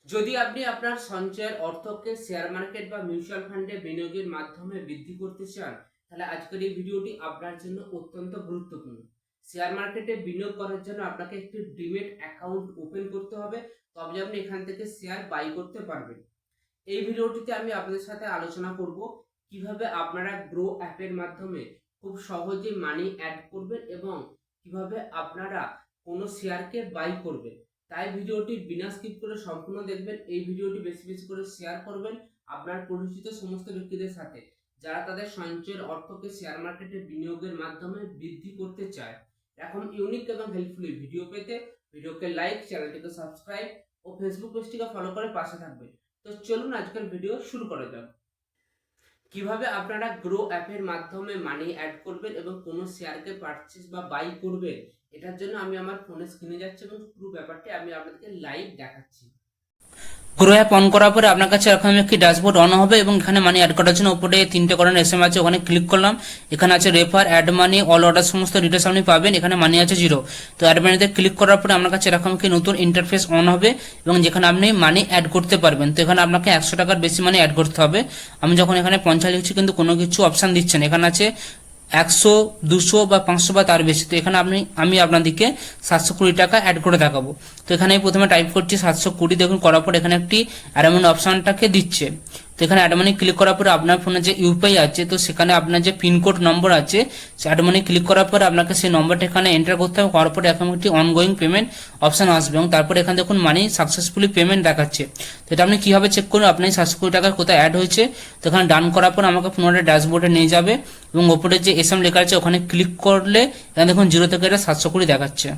যদি আপনি আপনার সঞ্চয়ের অর্থকে শেয়ার মার্কেট বা মিউচুয়াল ফান্ডে বিনিয়োগের মাধ্যমে বৃদ্ধি করতে চান, তাহলে আজকের এই ভিডিওটি আপনার জন্য অত্যন্ত গুরুত্বপূর্ণ। শেয়ার মার্কেটে বিনিয়োগ করার জন্য আপনাকে একটি ডিমেট অ্যাকাউন্ট ওপেন করতে হবে, তবে আপনি এখান থেকে শেয়ার বাই করতে পারবেন। এই ভিডিওটিতে আমি আপনাদের সাথে আলোচনা করব কিভাবে আপনারা গ্রো অ্যাপের মাধ্যমে খুব সহজে মানি অ্যাড করবেন এবং কিভাবে আপনারা কোনো শেয়ারকে বাই করবেন। তাই ভিডিওটি বিনা স্কিপ করে সম্পূর্ণ দেখবেন। এই ভিডিওটি বেশি বেশি করে শেয়ার করবেন আপনার পরিচিত সমস্ত ব্যক্তিদের সাথে, যারা তাদের সঞ্চয়ের অর্থকে শেয়ার মার্কেটে বিনিয়োগের মাধ্যমে বৃদ্ধি করতে চায়। এখন ইউনিক এবং হেল্পফুল ভিডিও পেতে ভিডিওকে লাইক, চ্যানেলটিকে সাবস্ক্রাইব ও ফেসবুক পেজটিকে ফলো করে পাশে থাকবেন। তো চলুন আজকের ভিডিও শুরু করা যাক। কিভাবে আপনারা গ্রো অ্যাপের মাধ্যমে মানি অ্যাড করবেন এবং কোনো শেয়ারকে পারচেজ বা বাই করবেন, এটার জন্য আমি আমার ফোনে স্ক্রিনে যাচ্ছি এবং পুরো ব্যাপারটি আমি আপনাদেরকে লাইভ দেখাচ্ছি। গ্রো অ্যাপ অন করার পরে আপনার কাছে এরকম একটি ড্যাশবোর্ড অন হবে এবং এখানে মানি অ্যাড করার জন্য উপরে তিনটে করার এসএম আছে, ওখানে ক্লিক করলাম। এখানে আছে refer, add money, all order, সমস্ত ডিটেলস আপনি পাবেন। এখানে মানি আছে 0। তো অ্যাড মানিতে ক্লিক করার পরে আপনার কাছে এরকম কি নতুন ইন্টারফেস অন হবে এবং যেখানে আপনি মানি অ্যাড করতে পারবেন। তো এখানে আপনাকে 100 টাকার বেশি মানি অ্যাড করতে হবে। আমি যখন এখানে 50 লিখছি কিন্তু কোনো কিছু অপশান দিচ্ছে না। এখানে আছে 100, 200 বা 500 বা তার বেশি। তো এখানে আমি আপনাদেরকে 720 টাকা অ্যাড করে দেখাবো। তো এখানে আমি প্রথমে টাইপ করছি 720, দেখুন করার পর এখানে একটি অ্যাডমানি অপশনটাকে দিচ্ছে। তো এখানে অ্যাডমানি ক্লিক করার পরে আপনার ফোনে যে ইউপিআই আছে, তো সেখানে আপনার যে পিনকোড নম্বর আছে, সে অ্যাডমানি ক্লিক করার পরে আপনাকে সেই নম্বরটা এখানে এন্টার করতে হবে। করার পরে এখন একটি অনগোয়িং পেমেন্ট অপশন আসবে এবং তারপরে এখানে দেখুন মানি সাকসেসফুলি পেমেন্ট দেখাচ্ছে। তো এটা আপনি কিভাবে চেক করুন আপনি 720 টাকার কোথায় অ্যাড হয়েছে। তো এখানে ডান করার পর আমাকে পুনরায় ড্যাশবোর্ডে নিয়ে যাবে এবং ওপরে যে এসএম লেখা আছে ওখানে ক্লিক করলে এখানে দেখুন 0 থেকে এটা 720 দেখাচ্ছে।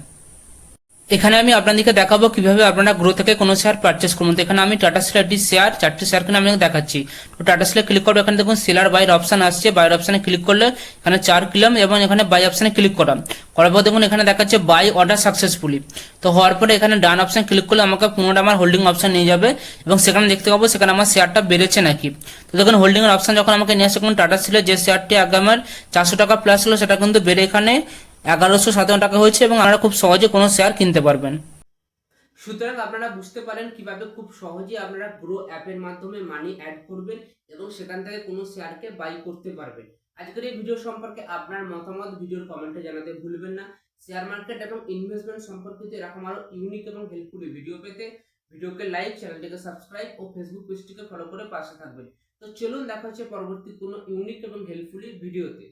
এখানে আমি আপনাদেরকে দেখাবো কিভাবে আপনারা গ্রো থেকে কোনো শেয়ার পারচেস করুন। তো এখানে আমি টাটা স্টিল একটি শেয়ার, 4টি শেয়ার কিনে আপনাকে দেখাচ্ছি। তো টাটা স্টিলে ক্লিক করবো, এখানে দেখুন সেলার বাইয়ের অপশন আসছে। বাইয়ের অপশনে ক্লিক করলে এখানে 4 কিলাম এবং এখানে বাই অপশনে ক্লিক করাম। করার পর দেখুন এখানে দেখাচ্ছে বাই অর্ডার সাকসেসফুলি। তো হওয়ার পরে এখানে ডান অপশন ক্লিক করলে আমাকে পুনরায় আমার হোল্ডিং অপশন নিয়ে যাবে এবং সেখানে দেখতে পাবো সেখানে আমার শেয়ারটা বেড়েছে নাকি। তো দেখুন হোল্ডিং এর অপশন যখন আমাকে নিয়ে আসছে, টাটা স্টিলের যে শেয়ারটি আগে আমার 400 টাকা প্লাস ছিল সেটা কিন্তু বেড়ে এখানে 1157 টাকা হয়েছে এবং আপনারা খুব সহজে কোনো শেয়ার কিনতে পারবেন। সুতরাং আপনারা বুঝতে পারেন কিভাবে খুব সহজে আপনারা গ্রো অ্যাপের মাধ্যমে মানি অ্যাড করবেন এবং সেখান থেকে কোনো শেয়ারকে বাই করতে পারবেন। আজকের এই ভিডিও সম্পর্কে আপনার মতামত ভিডিওর কমেন্টে জানাতে ভুলবেন না। শেয়ার মার্কেট এবং ইনভেস্টমেন্ট সম্পর্কিত এরকম আরো ইউনিক এবং হেল্পফুল ভিডিও পেতে ভিডিওকে লাইক, চ্যানেলটিকে সাবস্ক্রাইব ও ফেসবুক পেজটিকে ফলো করে পাশে থাকবেন। তো চলুন দেখা হচ্ছে পরবর্তী কোনো ইউনিক এবং হেল্পফুল ভিডিওতে।